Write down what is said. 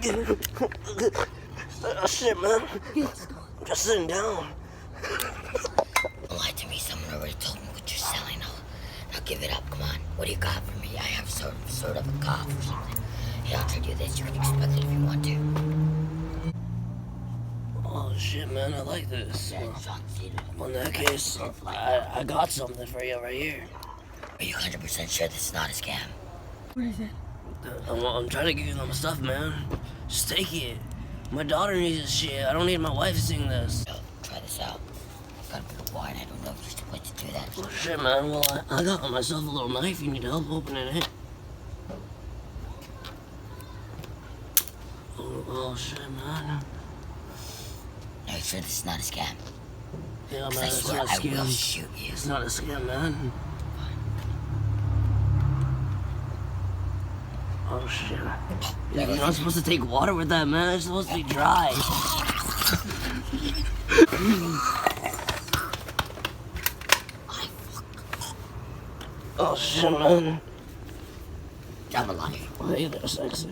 Oh, shit, man. I'm just sitting down. Lie to me. Someone already told me what you're selling. Now give it up. Come on. What do you got for me? I have sort of a cough or something. Here, I'll trade you this. You can expect it if you want to. Oh, shit, man. I like this. Well, in that case, I got something for you right here. Are you 100% sure this is not a scam? What is it? I'm trying to give you some stuff, man. Just take it. My daughter needs this shit. I don't need my wife seeing this. No, try this out. I've got a bit of wine. I don't know if you're supposed to do that. Oh, shit, man. Well, I got myself a little knife. You need help opening it. Oh, shit, man. Are you sure this is not a scam? Yeah, man, 'Cause I it's swear not a I will scam. shoot you. It's not a scam, man. Oh, shit. You're not supposed to take water with that, man. It's supposed to be dry. Oh, shit, man. I'm alive. Hey there, sexy.